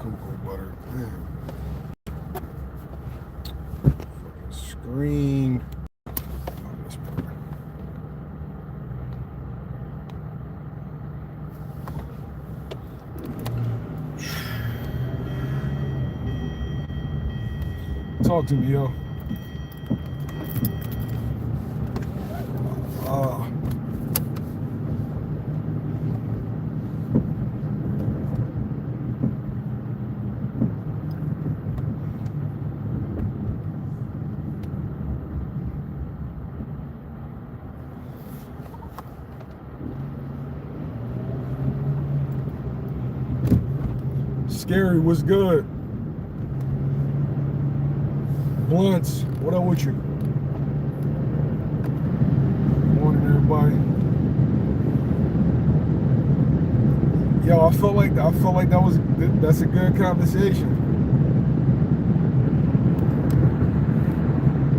cocoa butter. Man. Fucking screen. Oh, this part. Talk to me, yo. Scary, what's good? Blunts, what up with you? Morning, everybody. Yo, I felt like that's a good conversation.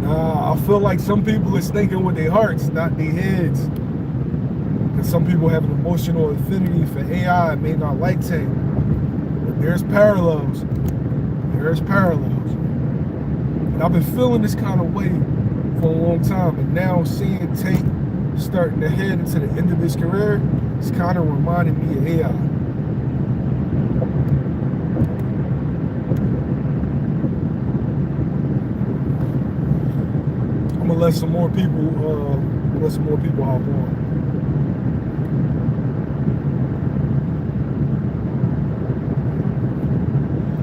Nah, I feel like some people is thinking with their hearts, not their heads. Because some people have an emotional affinity for AI and may not like Tank. But there's parallels. There's parallels. And I've been feeling this kind of way for a long time. And now seeing Tank starting to head into the end of his career, it's kind of reminding me of AI. I'm gonna let some more people hop on.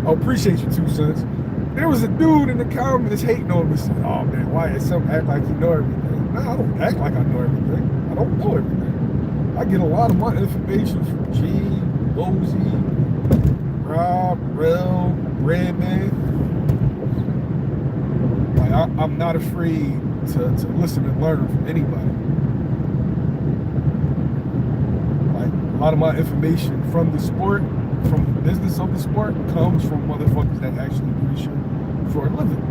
I appreciate you, 2 cents. There was a dude in the comments hating on me. Said, "Oh man, why is some act like you know everything?" Nah, I don't act like I know everything. I don't know everything. I get a lot of my information from G, Lozy, Rob, Rel, Redman. Like I'm not afraid to listen and learn from anybody. Like a lot of my information from the sport, from the business of the sport, comes from motherfuckers that actually do this shit for a living.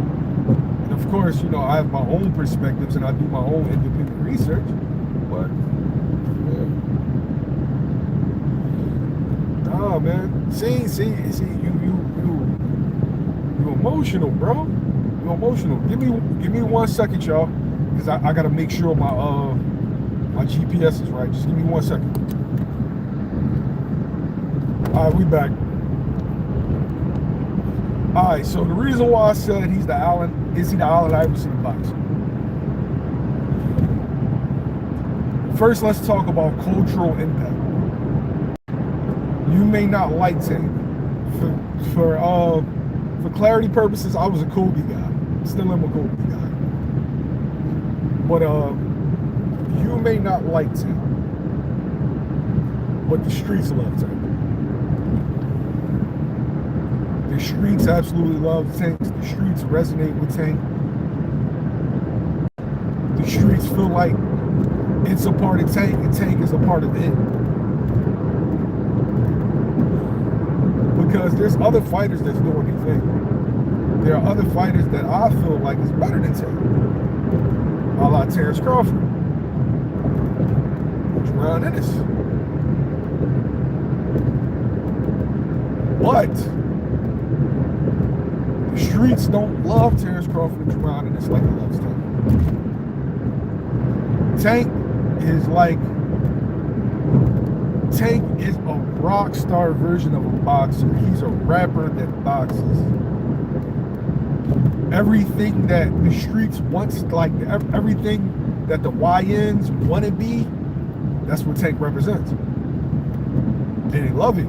And of course, you know, I have my own perspectives and I do my own independent research, but yeah. Nah, man. See, you emotional, bro. You emotional. Give me 1 second, y'all, because I gotta make sure my GPS is right. Just give me 1 second. All right, we back. All right, so the reason why I said is he the Allen Iverson of boxing? First, let's talk about cultural impact. You may not like Tank. For clarity purposes, I was a Kobe guy. Still am a Kobe guy. But you may not like Tank, but the streets love Tank. The streets absolutely love Tank. The streets resonate with Tank. The streets feel like it's a part of Tank and Tank is a part of it. Because there's other fighters that's doing their thing. There are other fighters that I feel like is better than Tank. A la Terrence Crawford. Gervonta Ennis. But the streets don't love Terrence Crawford and Gervonta Ennis like it loves Tank. Tank is a rock star version of a boxer. He's a rapper that boxes. Everything that the streets wants, like everything that the YNs want to be, that's what Tank represents. And they love it.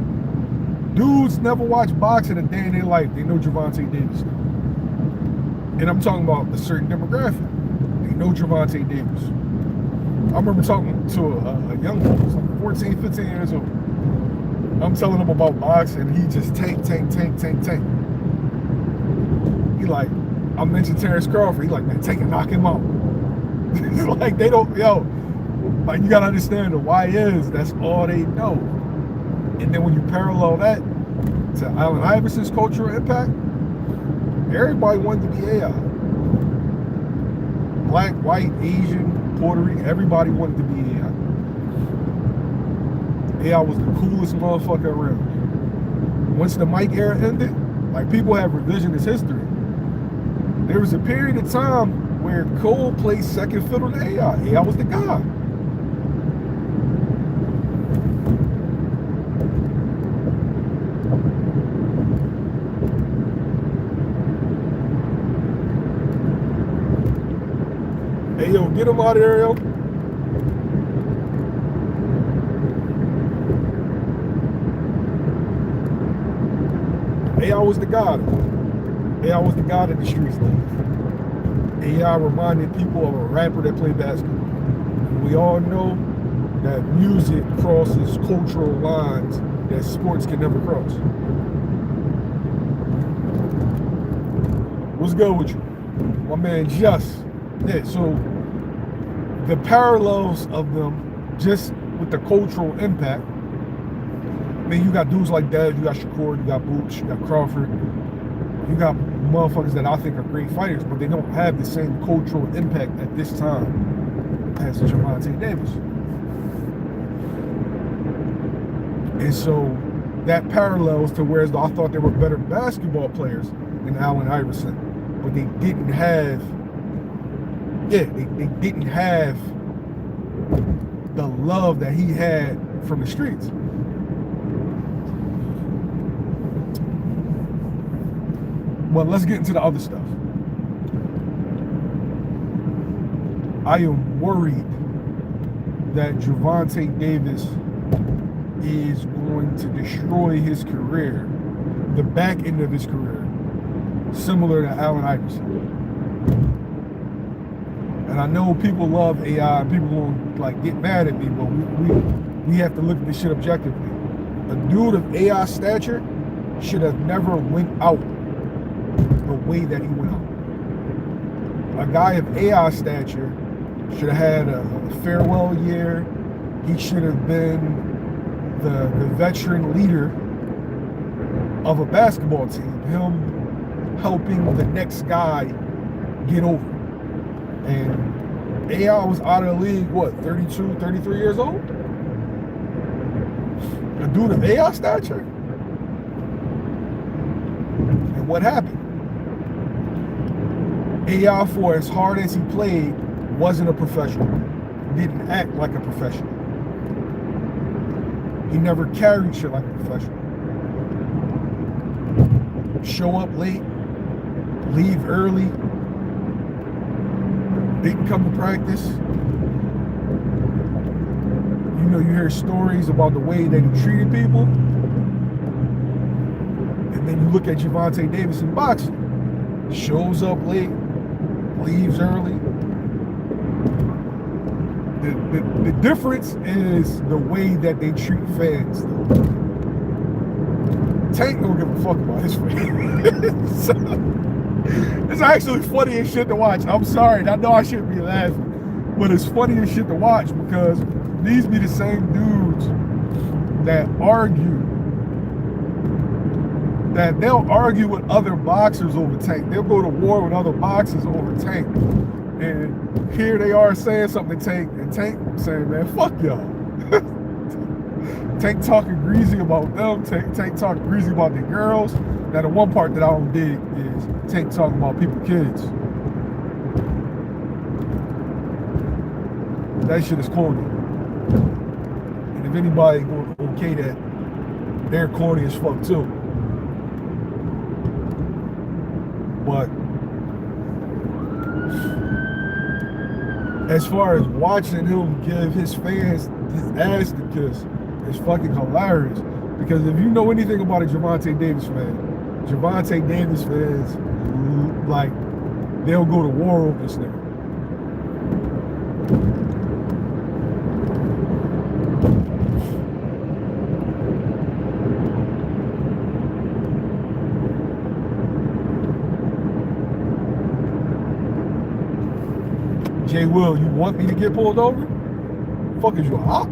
Dudes never watch boxing a day in their life. They know Gervonta Davis now. And I'm talking about a certain demographic. They know Gervonta Davis. I remember talking to a young boy, was like 14, 15 years old. I'm telling him about boxing, and he just tank. He like, I mentioned Terrence Crawford. He like, man, Tank and knock him out. It's like they don't, like you gotta understand the YNs, that's all they know. And then when you parallel that to Allen Iverson's cultural impact, everybody wanted to be AI. Black, white, Asian, Puerto Rican, everybody wanted to be AI. AI was the coolest motherfucker around. once the Mike era ended, like people have revisionist history. There was a period of time where Cole played second fiddle to AI. AI was the guy. Hey, yo, get him out of there, yo. AI was the god. AI was the god in the streets. AI reminded people of a rapper that played basketball. And we all know that music crosses cultural lines that sports can never cross. What's good with you? My man, Just. Yeah, so the parallels of them, just with the cultural impact. I mean, you got dudes like that, you got Shakur, you got Boots, you got Crawford, you got motherfuckers that I think are great fighters, but they don't have the same cultural impact at this time as Gervonta Davis. And so that parallels to whereas I thought they were better basketball players than Allen Iverson, but they didn't have, they didn't have the love that he had from the streets. But let's get into the other stuff. I am worried that Gervonta Davis is going to destroy his career, the back end of his career, similar to Allen Iverson. And I know people love AI, and people won't like get mad at me, but we have to look at this shit objectively. A dude of AI stature should have never went out the way that he went out. A guy of AI stature should have had a farewell year. He should have been the veteran leader of a basketball team, him helping the next guy get over. And AI was out of the league, what, 32, 33 years old? A dude of AI stature? And what happened? AI, for as hard as he played, wasn't a professional. Didn't act like a professional. He never carried shit like a professional. Show up late, leave early, didn't come to practice. You know, you hear stories about the way that he treated people. And then you look at Gervonta Davis in boxing. Shows up late, leaves early. The difference is the way that they treat fans, though. Tank don't give a fuck about his fans. So, it's actually funny as shit to watch. I'm sorry, I know I shouldn't be laughing, but it's funny as shit to watch because these be the same dudes that argue, that they'll argue with other boxers over Tank. They'll go to war with other boxers over Tank. And here they are saying something to Tank, and Tank saying, man, fuck y'all. Tank talking greasy about them, Tank talking greasy about the girls. Now the one part that I don't dig is Tank talking about people's kids. That shit is corny. And if anybody going to okay that, they're corny as fuck too. But as far as watching him give his fans his ass to kiss, it's fucking hilarious. Because if you know anything about a Gervonta Davis fan, Gervonta Davis fans, like, they'll go to war over this nigga. Jay Will, you want me to get pulled over? Fuck is you, a hop?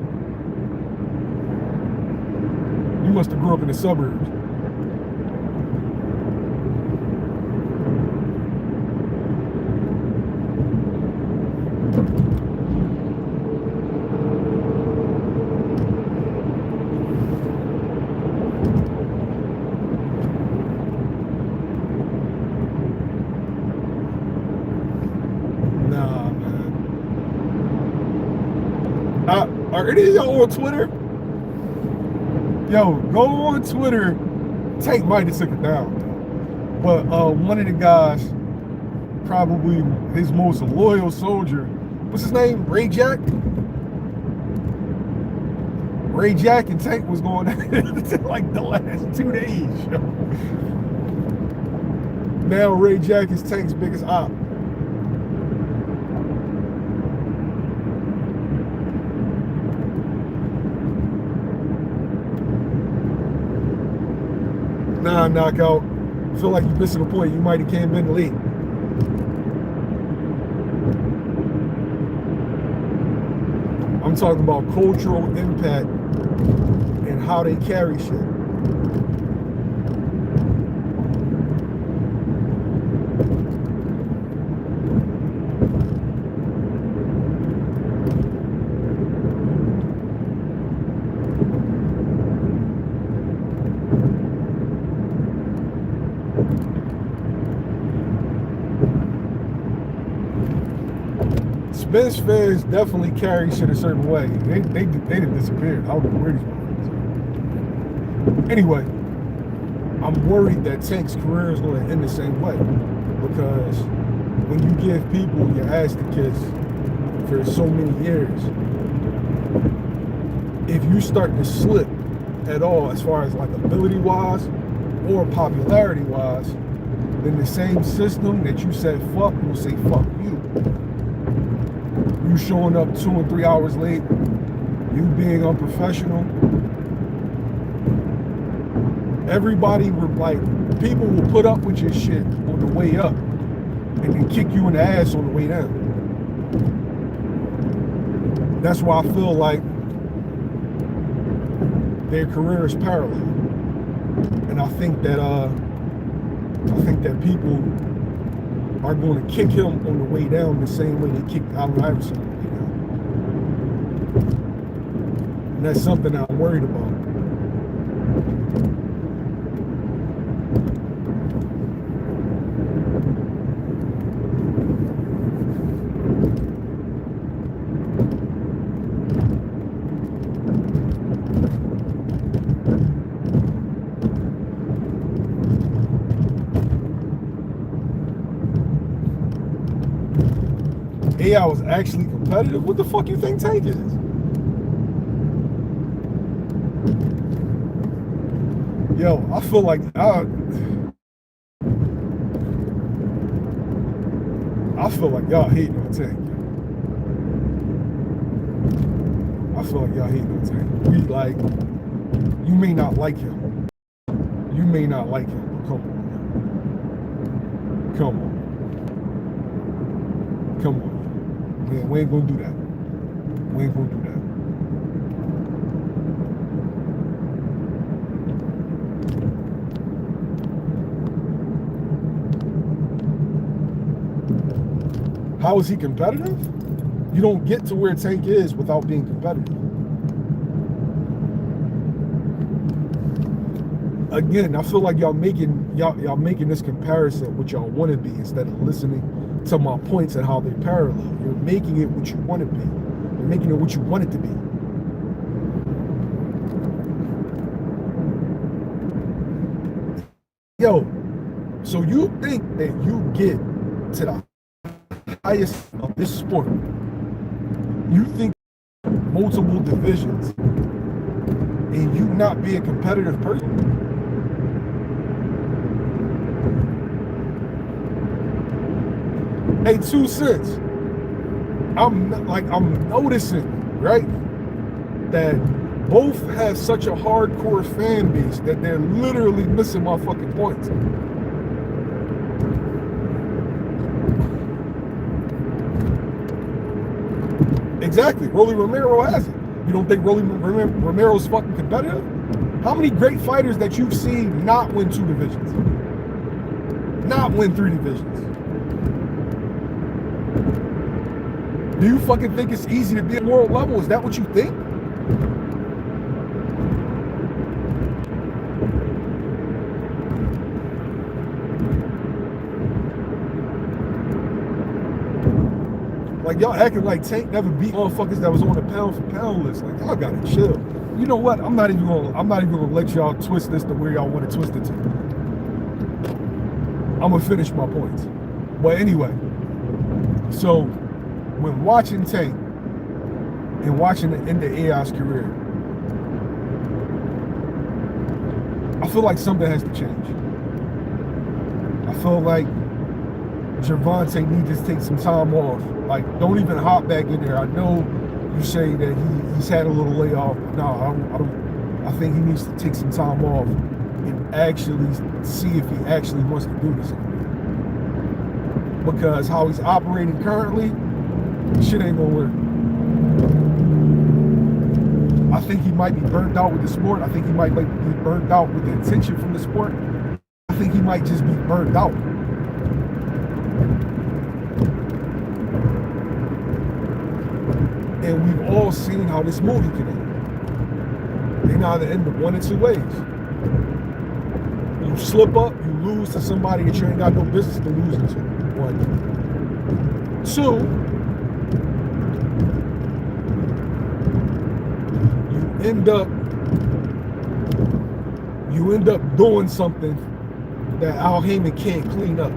You must have grew up in the suburbs. Any of y'all on Twitter? Yo, go on Twitter. Tank might have took it down. But one of the guys, probably his most loyal soldier, what's his name? Ray Jack? Ray Jack and Tank was going at it like the last 2 days. Yo. Now Ray Jack is Tank's biggest op. Nah, knockout. I feel like you're missing a point. You might have came in late. I'm talking about cultural impact and how they carry shit. Spence fans definitely carry shit a certain way. They didn't disappear. I don't know where these motherfuckers are. Anyway, I'm worried that Tank's career is going to end the same way, because when you give people your ass to kiss for so many years, if you start to slip at all as far as like ability wise or popularity wise, then the same system that you said fuck will say fuck you. You showing up 2 and 3 hours late, you being unprofessional. Everybody will, like, people will put up with your shit on the way up and then kick you in the ass on the way down. That's why I feel like their career is parallel. And I think that people are going to kick him on the way down the same way they kicked Allen Iverson on the way down. And that's something I'm worried about. AI was actually competitive. What the fuck you think Tank is? Yo, I feel like I feel like y'all hating on Tank. I feel like y'all hating on Tank. We like, you may not like him. You may not like him, but come on. Come on. Come on. Man, we ain't gonna do that. We ain't gonna do that. How is he competitive? You don't get to where Tank is without being competitive. Again, I feel like y'all making this comparison what y'all want to be instead of listening to my points and how they're parallel. You're making it what you want to be. You're making it what you want it to be. Yo, so you think that you get to the highest of this sport, you think multiple divisions, and you not be a competitive person? Hey, 2 cents. I'm noticing, right, that both have such a hardcore fan base that they're literally missing my fucking points. Exactly. Rolly Romero has it. You don't think Rolly Romero's fucking competitive? How many great fighters that you've seen not win 2 divisions? Not win 3 divisions? Do you fucking think it's easy to be at world level? Is that what you think? Like, y'all acting like Tank never beat motherfuckers that was on the pound for pound list. Like, y'all gotta chill. You know what? I'm not even gonna let y'all twist this to where y'all want to twist it to. I'm gonna finish my points. But anyway, so when watching Tank and watching the end of AI's career, I feel like something has to change. I feel like Gervonta needs to take some time off. Like, don't even hop back in there. I know you say that he's had a little layoff. No, I think he needs to take some time off and actually see if he actually wants to do this anymore. Because how he's operating currently, shit ain't gonna work. I think he might be burnt out with the sport. I think he might be burnt out with the attention from the sport. I think he might just be burnt out. And we've all seen how this movie can end. They can either end one of two ways. You slip up, you lose to somebody that you ain't got no business to lose to. One. Two, you end up doing something that Al Heyman can't clean up.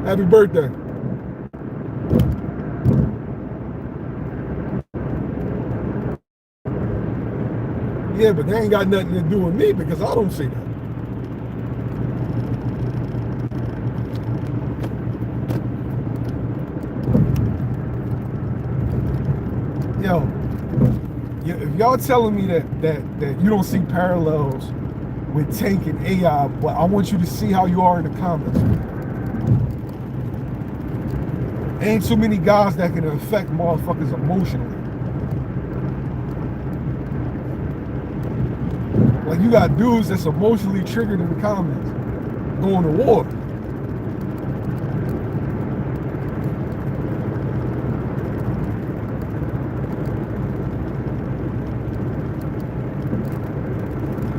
Happy birthday. Yeah, but they ain't got nothing to do with me because I don't see that. Yo, if y'all telling me that you don't see parallels with Tank and AI, but I want you to see how you are in the comments. Ain't too many guys that can affect motherfuckers emotionally. Like, you got dudes that's emotionally triggered in the comments going to war.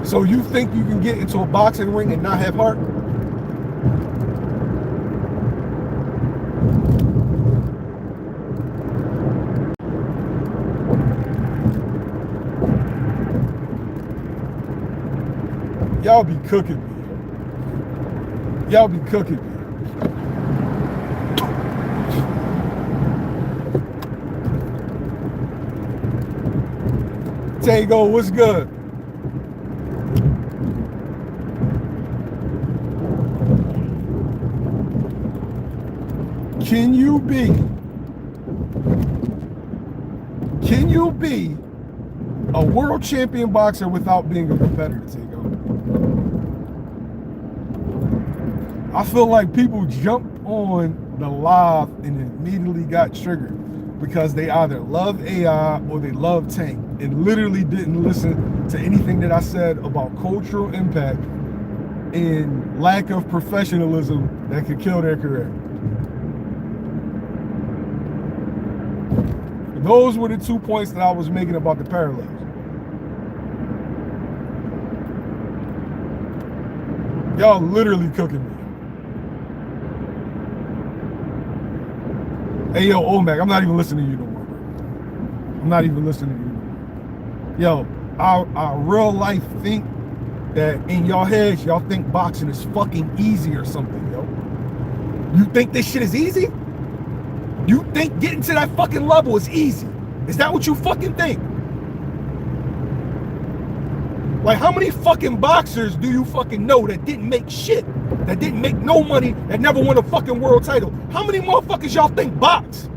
So you think you can get into a boxing ring and not have heart? Y'all be cooking me. Y'all be cooking me. Tango, what's good? Can you be a world champion boxer without being a competitor, Tango? I feel like people jumped on the live and immediately got triggered because they either love AI or they love Tank and literally didn't listen to anything that I said about cultural impact and lack of professionalism that could kill their career. Those were the 2 points that I was making about the parallels. Y'all literally cooking me. Hey, yo, Omac, I'm not even listening to you no more, bro. I'm not even listening to you no more. Yo, I real life think that in y'all heads, y'all think boxing is fucking easy or something, yo. You think this shit is easy? You think getting to that fucking level is easy? Is that what you fucking think? Like, how many fucking boxers do you fucking know that didn't make shit? That didn't make no money, that never won a fucking world title? How many motherfuckers y'all think box?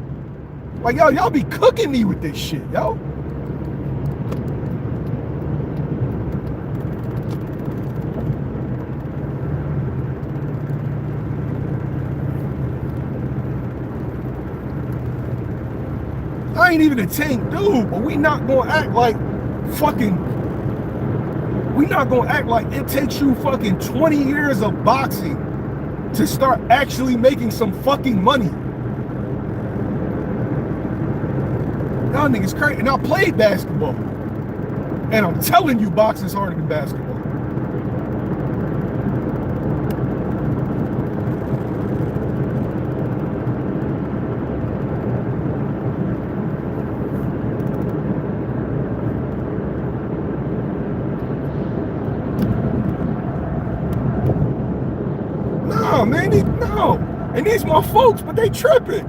Like, y'all be cooking me with this shit, yo. I ain't even a Tank dude, but we not gonna act like fucking, we not gonna act like it takes you fucking 20 years of boxing to start actually making some fucking money. Y'all niggas crazy. And I played basketball. And I'm telling you, boxing's harder than basketball. No, man, no. And these my folks, but they tripping.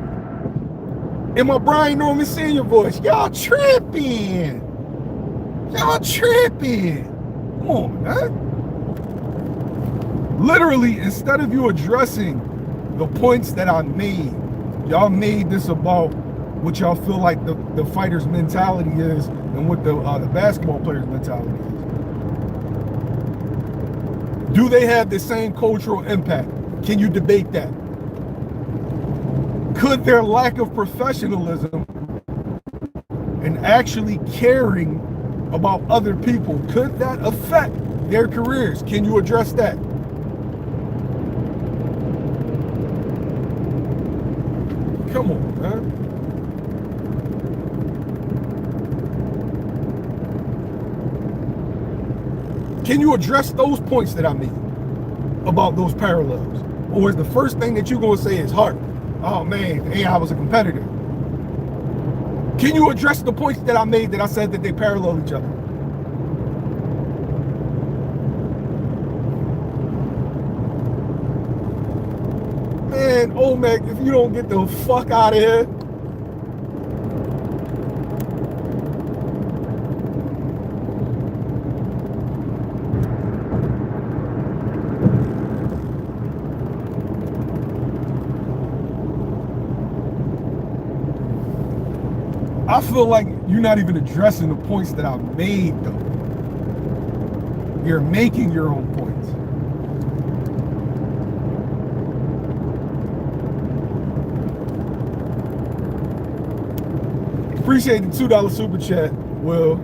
In my Brian Norman Sr. voice, y'all tripping. Y'all tripping. Come on, man. Literally, instead of you addressing the points that I made, y'all made this about what y'all feel like the fighter's mentality is and what the basketball player's mentality is. Do they have the same cultural impact? Can you debate that? Could their lack of professionalism and actually caring about other people, could that affect their careers? Can you address that? Come on, man. Can you address those points that I made about those parallels? Or is the first thing that you're going to say is heart? Oh man, AI was a competitor. Can you address the points that I made that I said that they parallel each other? Man, Olmec, if you don't get the fuck out of here. I feel like you're not even addressing the points that I made, though. You're making your own points. Appreciate the $2 super chat, Will.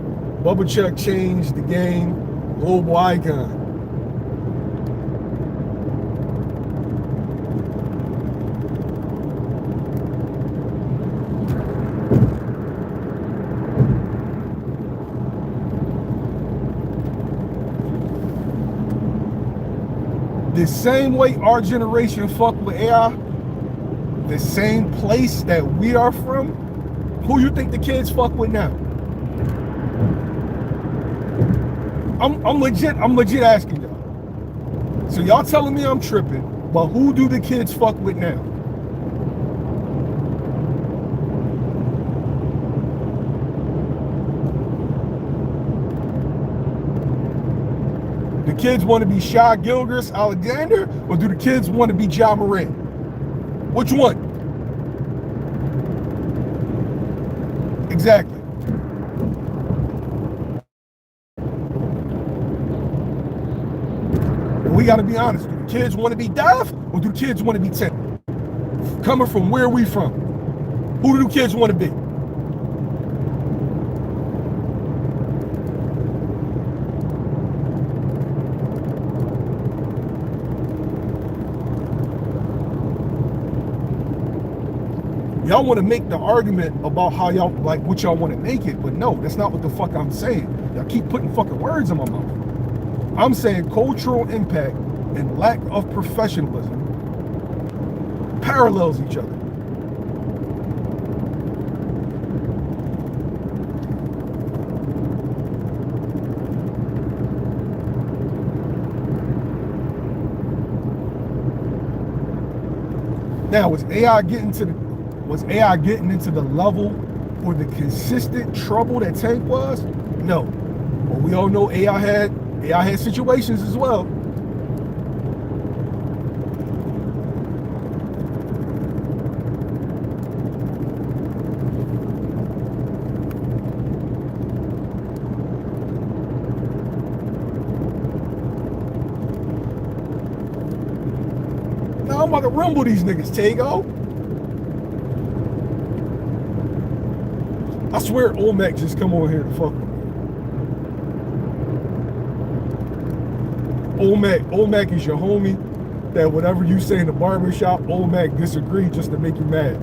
Bubba Chuck changed the game. Global icon. The same way our generation fuck with AI, the same place that we are from, who you think the kids fuck with now? I'm legit asking y'all. So y'all telling me I'm tripping, but who do the kids fuck with now? The kids want to be Shai Gilgeous-Alexander, or do the kids want to be Ja Morant? Which one? Exactly. We got to be honest. Do the kids want to be Daf, or do the kids want to be 10? Coming from where we from, who do kids want to be? Y'all want to make the argument about how y'all, like, what y'all want to make it, but no, that's not what the fuck I'm saying. Y'all keep putting fucking words in my mouth. I'm saying cultural impact and lack of professionalism parallels each other. Now, was AI getting into the level or the consistent trouble that Tank was? No. But we all know AI had situations as well. Now I'm about to rumble these niggas, Tago. I swear Olmec just come on here to fuck with me. Olmec is your homie. that whatever you say in the barbershop, old Mac disagree just to make you mad.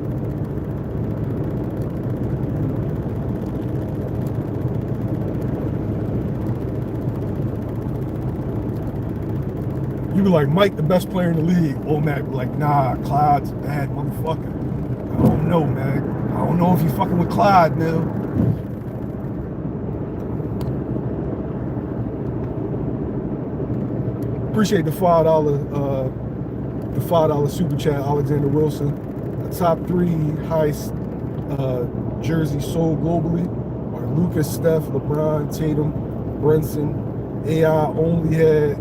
You be like, Mike, the best player in the league. Old Mac be like, nah, Clyde's a bad motherfucker. I don't know, man. I don't know if you fucking with Clyde now. Appreciate the $5 super chat, Alexander Wilson. The top 3 highest jerseys sold globally are Lucas, Steph, LeBron, Tatum, Brunson. AI only had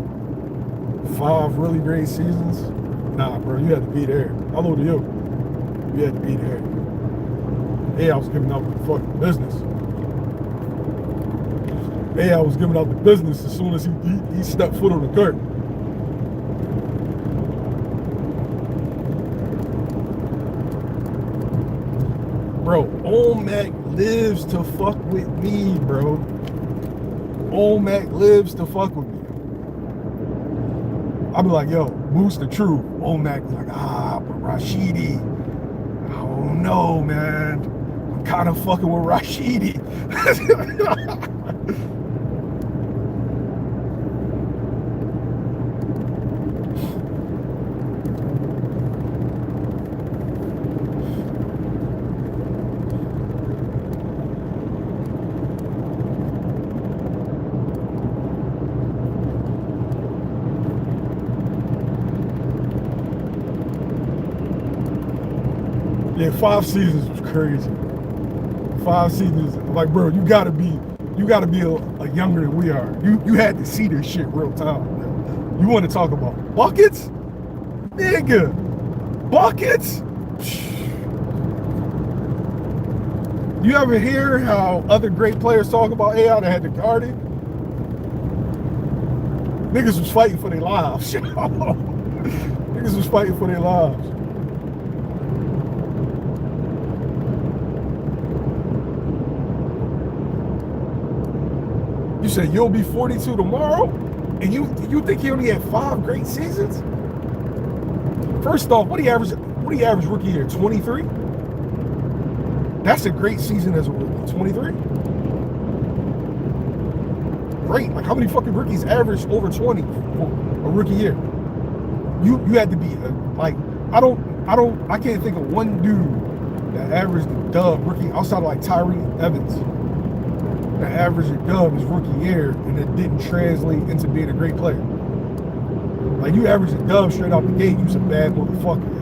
5 really great seasons. Nah, bro, you had to be there. How old are you? You had to be there. AI was giving out the fucking business. AI was giving out the business as soon as he stepped foot on the court. Bro, Old Mac lives to fuck with me, bro. Old Mac lives to fuck with me. I'll be like, yo, Moose the truth. Old Mac be like, but Rashidi, I don't know, man. I'm kind of fucking with Rashidi. Yeah, 5 seasons was crazy. 5 seasons, like, bro, you gotta be a younger than we are. You had to see this shit real time. Man. You want to talk about buckets, nigga? Buckets? You ever hear how other great players talk about AI that had to guard it? Niggas was fighting for their lives. Niggas was fighting for their lives. You said you'll be 42 tomorrow, and you think he only had 5 great seasons? First off, what do you average rookie year? 23? That's a great season as a rookie. 23? Great. Like, how many fucking rookies average over 20 for a rookie year? You had to be like, I can't think of one dude that averaged a dub rookie outside of like Tyree Evans. The average of dub his rookie year, and it didn't translate into being a great player. Like, you average a dub straight out the gate, you's a bad motherfucker.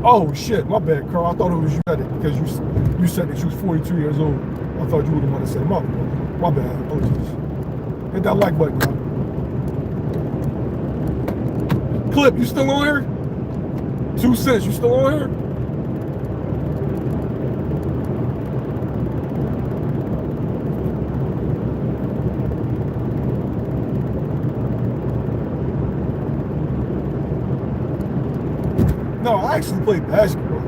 Oh shit, my bad, Carl. I thought it was you that it because you said that you was 42 years old. I thought you would have wanted to say my bad. Apologies. Hit that like button, bro. Clip, you still on here? 2 cents, you still on here? No, I actually played basketball.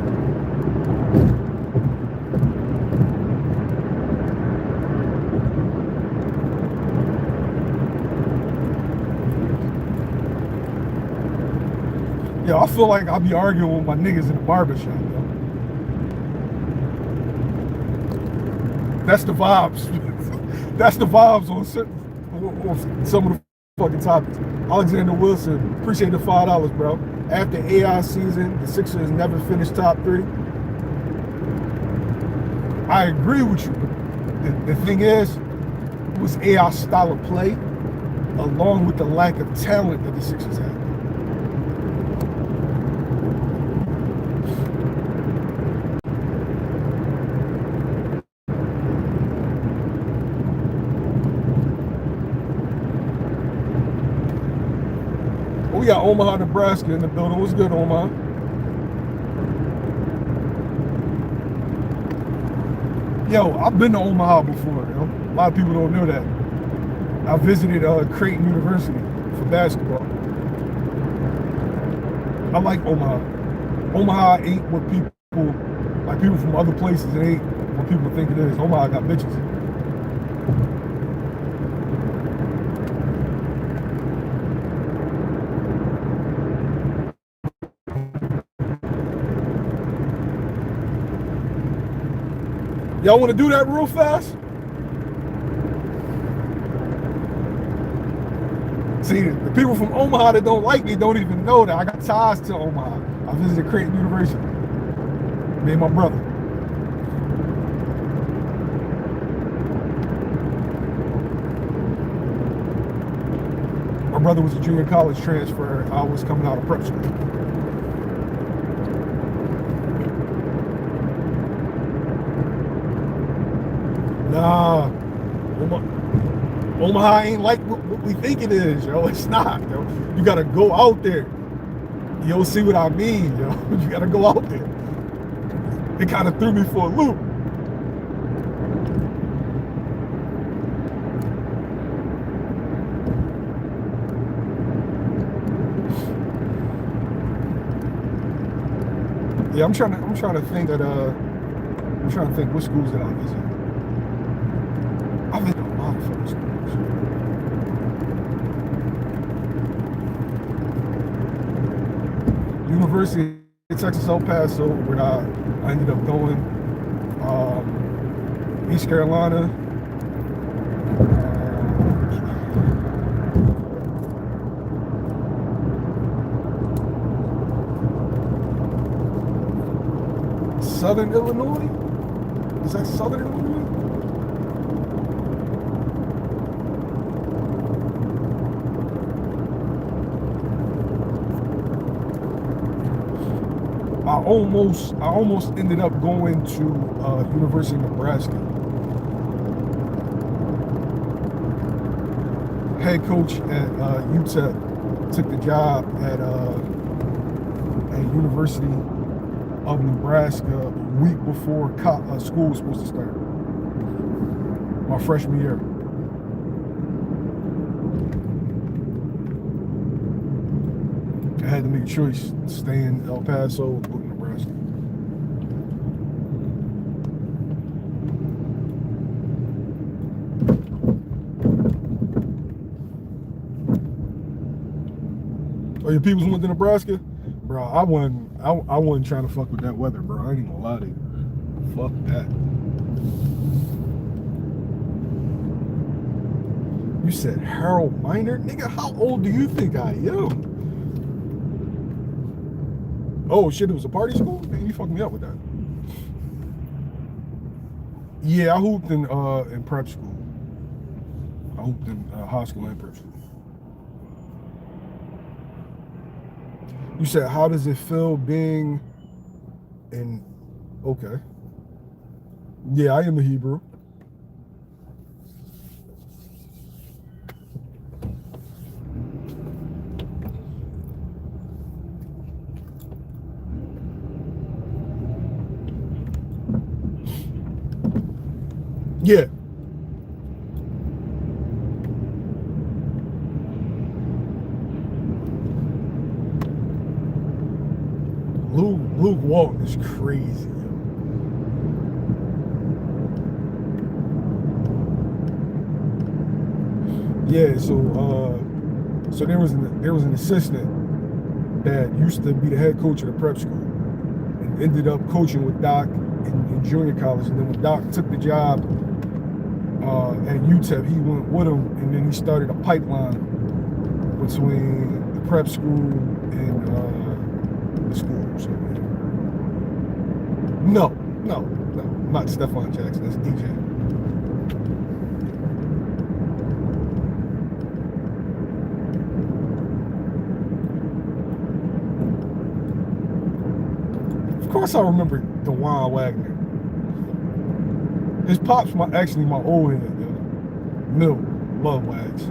Yeah, I feel like I'll be arguing with my niggas in the barbershop, yo. That's the vibes. That's the vibes on some of the fucking topics. Alexander Wilson, appreciate the $5, bro. After AI season, the Sixers never finished top 3. I agree with you. The thing is, it was AI's style of play, along with the lack of talent that the Sixers had. we got Omaha, Nebraska in the building. What's good, Omaha? Yo, I've been to Omaha before, yo. A lot of people don't know that. I visited Creighton University for basketball. I like Omaha. Omaha ain't what people, like people from other places, it ain't what people think it is. Omaha got bitches. Y'all want to do that real fast? See, the people from Omaha that don't like me don't even know that I got ties to Omaha. I visited Creighton University. Me and my brother. My brother was a junior college transfer. I was coming out of prep school. Nah, Omaha ain't like what we think it is, yo. It's not, yo. You gotta go out there. You'll see what I mean, yo. You gotta go out there. It kind of threw me for a loop. Yeah, I'm trying to think that I'm trying to think what schools did I visit. I visited a lot of fucking schools. University of Texas El Paso, where I ended up going. East Carolina. Southern Illinois? Is that Southern Illinois? I almost ended up going to University of Nebraska. Head coach at UTEP took the job at University of Nebraska a week before school was supposed to start. My freshman year. I had to make a choice: stay in El Paso or go to Nebraska. Oh, your peoples went to Nebraska? Bro, I wasn't trying to fuck with that weather, bro. I ain't gonna lie to you. Fuck that. You said Harold Miner? Nigga, how old do you think I am? Oh shit, it was a party school? Man, you fucked me up with that. Yeah, I hooped in prep school. I hooped in high school and prep school. You said, how does it feel being in... Okay. Yeah, I am a Hebrew. Yeah. Luke Walton is crazy. Yeah, so there was an assistant that used to be the head coach of the prep school and ended up coaching with Doc in junior college. And then when Doc took the job at UTEP, he went with him, and then he started a pipeline between the prep school and the school. So, no, not Stephon Jackson. That's DJ. Of course I remember DeJuan Wagner. His pop's actually my old head, yo. Mill, love Wags.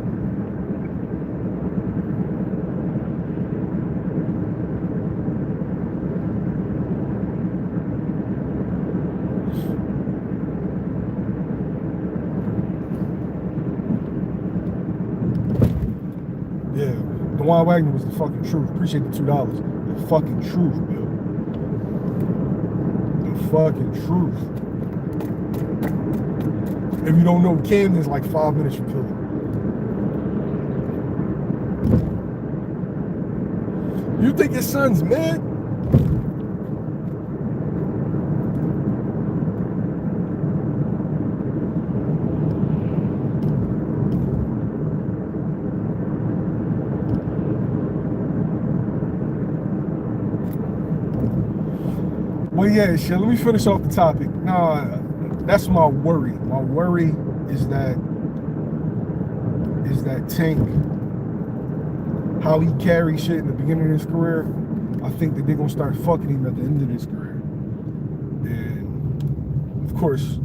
DeJuan Wagner was the fucking truth. Appreciate the $2. The fucking truth, Bill. The fucking truth. If you don't know, Camden's like 5 minutes from Philly. You think his son's mad? Well, yeah, shit. Let me finish off the topic. Nah, that's my worry. My worry is that Tank, how he carries shit in the beginning of his career. I think that they're gonna start fucking him at the end of his career. And of course,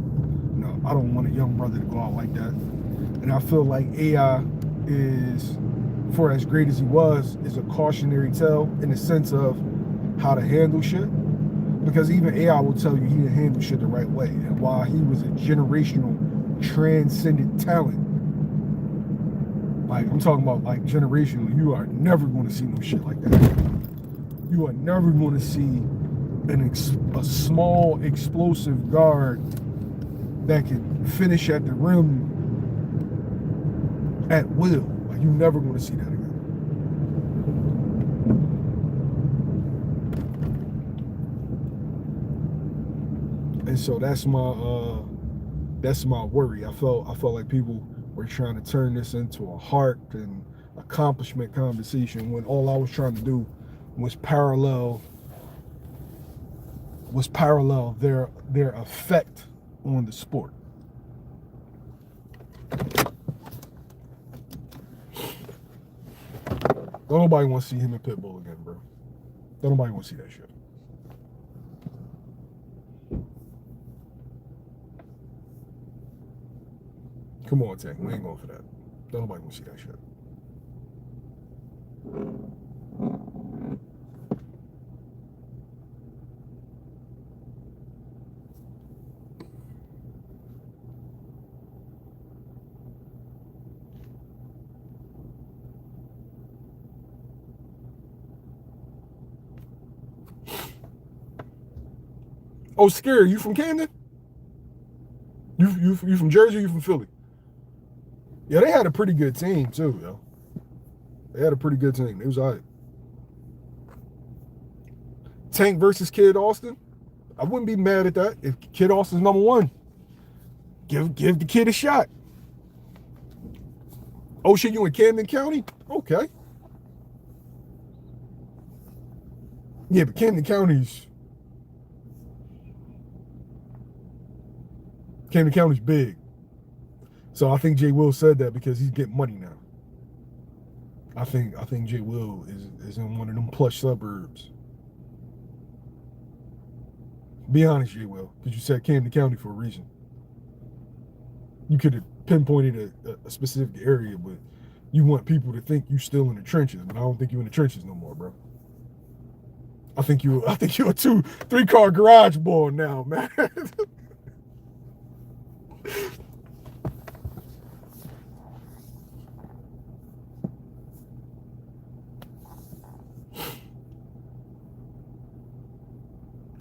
no, I don't want a young brother to go out like that. And I feel like AI is, for as great as he was, is a cautionary tale in the sense of how to handle shit. Because even AI will tell you he didn't handle shit the right way. And while he was a generational, transcendent talent, like I'm talking about like generational, you are never going to see no shit like that. You are never going to see a small explosive guard that can finish at the rim at will. Like you're never going to see that again. And so that's my worry. I felt like people were trying to turn this into a heart and accomplishment conversation when all I was trying to do was parallel their effect on the sport. Don't nobody want to see him and Pitbull again, bro. Don't nobody want to see that shit. Come on, Tank. We ain't going for that. Don't nobody want to see that shit. Oh, Scary, you from Camden? You from Jersey or you from Philly? Yeah, they had a pretty good team too, yo. They had a pretty good team. It was all right. Tank versus Kid Austin. I wouldn't be mad at that. If Kid Austin's number one, give the kid a shot. Oh shit, you in Camden County? Okay. Yeah, but Camden County's big. So I think Jay Will said that because he's getting money now. I think Jay Will is in one of them plush suburbs. Be honest, Jay Will, because you said Camden County for a reason. You could have pinpointed a specific area, but you want people to think you still in the trenches. But I don't think you in the trenches no more, bro. I think you a 2-3 car garage boy now, man.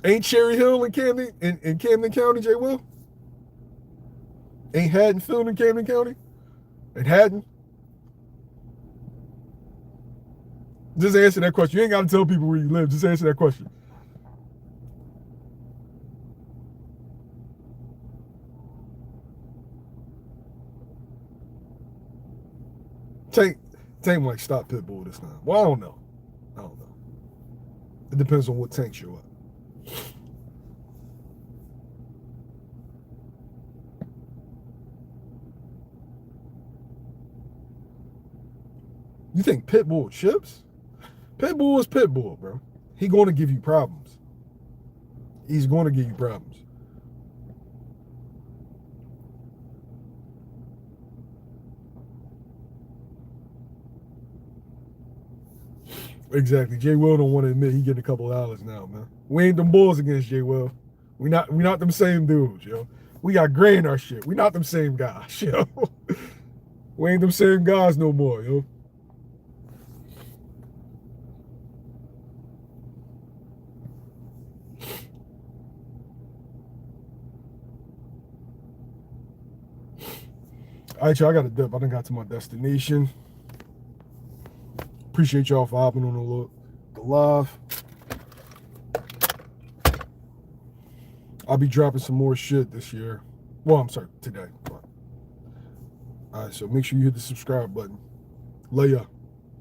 Ain't Cherry Hill in Camden County, Jay Will? Ain't Haddonfield in Camden County? And Haddon? Just answer that question. You ain't got to tell people where you live. Just answer that question. Tank might stop Pitbull this time. Well, I don't know. It depends on what Tank show up. You think Pitbull chips? Pitbull is Pitbull, bro. He's going to give you problems. He's going to give you problems. Exactly. Jay Will don't want to admit he getting a couple of dollars now, man. We ain't them bulls against Jay Will. We not them same dudes, yo. We got gray in our shit. We not them same guys, yo. We ain't them same guys no more, yo. All right, y'all, I got to dip. I done got to my destination. Appreciate y'all for hopping on the live. I'll be dropping some more shit this year. Well, I'm sorry, today. All right, so make sure you hit the subscribe button. Lay up.